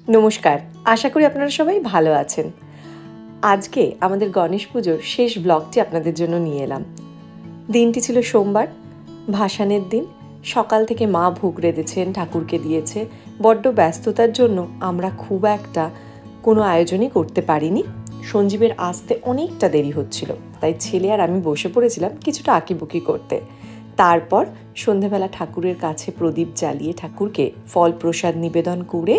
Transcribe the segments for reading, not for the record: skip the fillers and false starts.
নমস্কার, আশা করি আপনারা সবাই ভালো আছেন। আজকে আমাদের গণেশ পুজোর শেষ ব্লগটি আপনাদের জন্য নিয়ে এলাম। দিনটি ছিল সোমবার, ভাসানের দিন। সকাল থেকে মা ভোগ রেঁধেছেন, ঠাকুরকে দিয়েছে। বড্ড ব্যস্ততার জন্য আমরা খুব একটা কোনো আয়োজনই করতে পারিনি। সঞ্জীবের আসতে অনেকটা দেরি হচ্ছিল, তাই ছেলে আর আমি বসে পড়েছিলাম কিছুটা আঁকিবুকি করতে। তারপর সন্ধেবেলা ঠাকুরের কাছে প্রদীপ জ্বালিয়ে ঠাকুরকে ফল প্রসাদ নিবেদন করে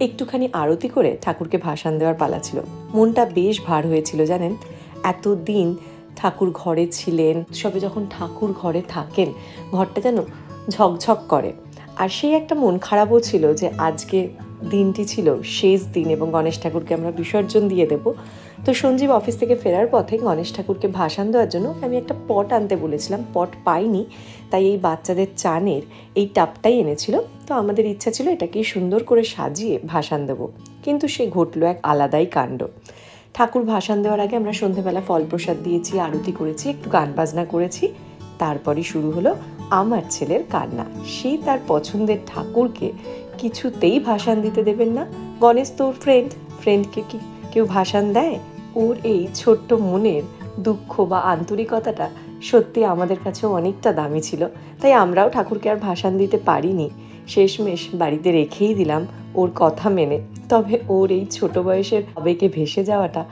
একটুখানি আরতি করে ঠাকুরকে ভাসান দেওয়ার পালা ছিল। মনটা বেশ ভার হয়েছিল জানেন। এতদিন ঠাকুর ঘরে ছিলেন, সবে যখন ঠাকুর ঘরে থাকেন ঘরটা যেন ঝকঝক করে। আর সেই একটা মন খারাপও ছিল যে আজকে দিনটি ছিল শেষ দিন এবং গণেশ ঠাকুরকে আমরা বিসর্জন দিয়ে দেব। তো সঞ্জীব অফিস থেকে ফেরার পথে গণেশ ঠাকুরকে ভাসান দেওয়ার জন্য আমি একটা পট আনতে বলেছিলাম, পট পাইনি, তাই এই বাচ্চাদের চানের এই টাপটাই এনেছিল। তো আমাদের ইচ্ছা ছিল এটাকেই সুন্দর করে সাজিয়ে ভাসান দেবো, কিন্তু সে ঘটলো এক আলাদাই কাণ্ড। ঠাকুর ভাসান দেওয়ার আগে আমরা সন্ধেবেলা ফল প্রসাদ দিয়েছি, আরতি করেছি, একটু গান বাজনা করেছি। তারপরই শুরু হলো আমার ছেলের কান্না। সে তার পছন্দের ঠাকুরকে কিছুতেই ভাসান দিতে দেবেন না। গণেশ তো ওর ফ্রেন্ডকে কি কেউ ভাসান দেয়? ওর এই ছোট্ট মনের দুঃখ বা আন্তরিকতাটা সত্যি আমাদের কাছেও অনেকটা দামি ছিল, তাই আমরাও ঠাকুরকে আর ভাসান দিতে পারিনি। শেষমেশ বাড়িতে রেখেই দিলাম ওর কথা মেনে। তবে ওর এই ছোট বয়সের আবেগে ভেসে যাওয়াটা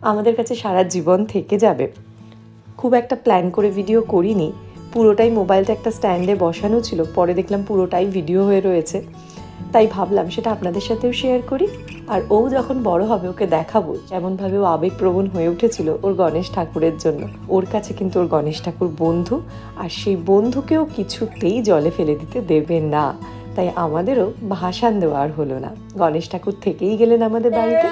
আমাদের কাছে সারা জীবন থেকে যাবে। খুব একটা প্ল্যান করে ভিডিও করিনি, পুরোটাই মোবাইলটা একটা স্ট্যান্ডে বসানো ছিল, পরে দেখলাম পুরোটাই ভিডিও হয়ে রয়েছে, তাই ভাবলাম সেটা আপনাদের সাথেও শেয়ার করি। আর ও যখন বড় হবে ওকে দেখাবো যেমনভাবে ও আবেগপ্রবণ হয়ে উঠেছিল ওর গণেশ ঠাকুরের জন্য। ওর কাছে কিন্তু ওর গণেশ ঠাকুর বন্ধু, আর সেই বন্ধুকেও কিছুতেই জলে ফেলে দিতে দেবে না। তাই আমাদেরও ভাসান দেওয়া আর হলো না। গণেশ ঠাকুর থেকেই গেলেন আমাদের বাড়িতে।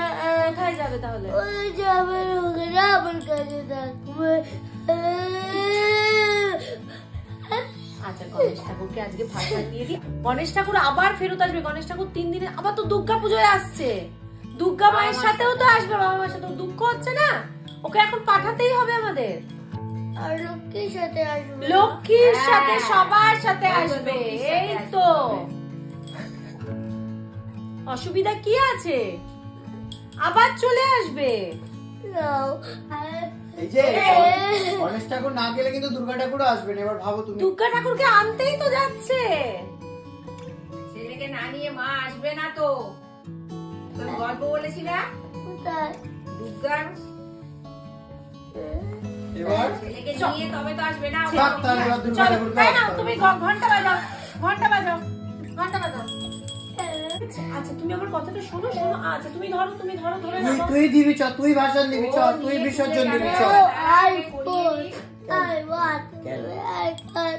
আচ্ছা, গণেশ ঠাকুরকে আজকে ভাসান দিয়ে দিই। গণেশ ঠাকুর আবার ফেরত আসবে। গণেশ ঠাকুর 3 দিনে, আবার তো দুর্গা পুজোয় আসছে। দুর্গা মায়ের সাথেও তো আসবে, বাবা মায়ের সাথে। দুঃখ হচ্ছে না? ওকে এখন পাঠাতেই হবে আমাদের। আর লক্ষ্মীর সাথে আসবে, লক্ষ্মীর সাথে সবার সাথে আসবে। এই তো অসুবিধা কি আছে? আবার চলে আসবে। এই যে গণেশ ঠাকুর না গেলে কিন্তু দুর্গা ঠাকুরও আসবে না। এবার ভাবো তুমি, দুর্গা ঠাকুরকে আনতেই তো যাচ্ছে। ছেলেকে না নিয়ে মা আসবে না তো। তুমি গল্প বলেছিলা দুর্গা, এবার ছেলেকে নিয়ে তবে তো আসবে না। চলো তাই না? তুমি ঘন্টা বাজাও, ঘন্টা বাজাও, ঘন্টা বাজাও। আচ্ছা, তুমি আমার কথাটা শোনো। আচ্ছা, তুমি ধরো ধরে নাও। তুই দিবি, চ তুই ভাষণ দিবি, চ তুই বিসর্জন দিবি, চ। I want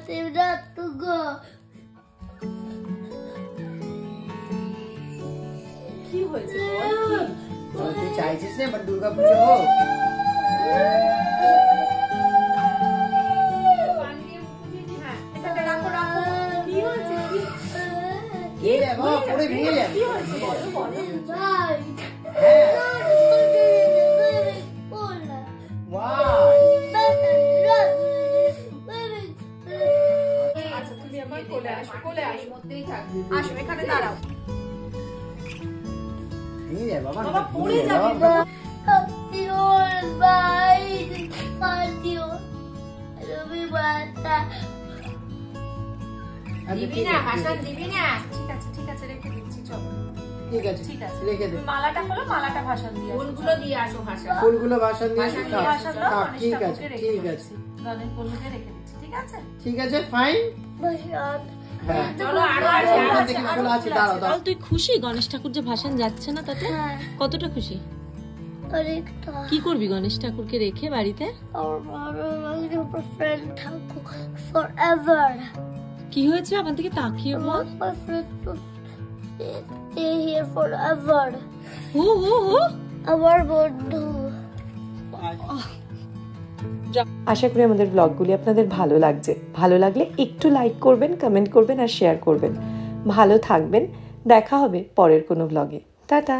him not to go. কি হয়েছে? তুই চাইছিস না এবার দুর্গা পুজো হোক? ভেঙে যাবে। আচ্ছা, তুমি আমার কোলে আসো, আসো এখানে দাঁড়াও। ভেঙে যাবে বাবা, বাবা পড়ে যাবে। দিবি না ভাষণ, দিবি না? ঠিক আছে রেখে দিচ্ছি। চলো, ঠিক আছে রেখে দে। মালাটা হলো, মালাটা ভাষণ দিয়ে ফুলগুলো দিয়ে আসো। ফুলগুলো ভাষণ দিয়ে ঠিক আছে, গণেশ বন্ধুকে রেখে দিচ্ছি। ঠিক আছে, ফাইন। চলো আর তুই খুশি গণেশ ঠাকুর যে ভাসান যাচ্ছে না তাতে? কতটা খুশি? কি করবি গণেশ ঠাকুরকে রেখে বাড়িতে? কি হয়েছে? আমার দিকে তাকিয়ে বল। আমার বন্ধু। আশা করি আমাদের ব্লগগুলি আপনাদের ভালো লাগছে। ভালো লাগলে একটু লাইক করবেন, কমেন্ট করবেন আর শেয়ার করবেন। ভালো থাকবেন। দেখা হবে পরের কোনো ব্লগে। টাটা।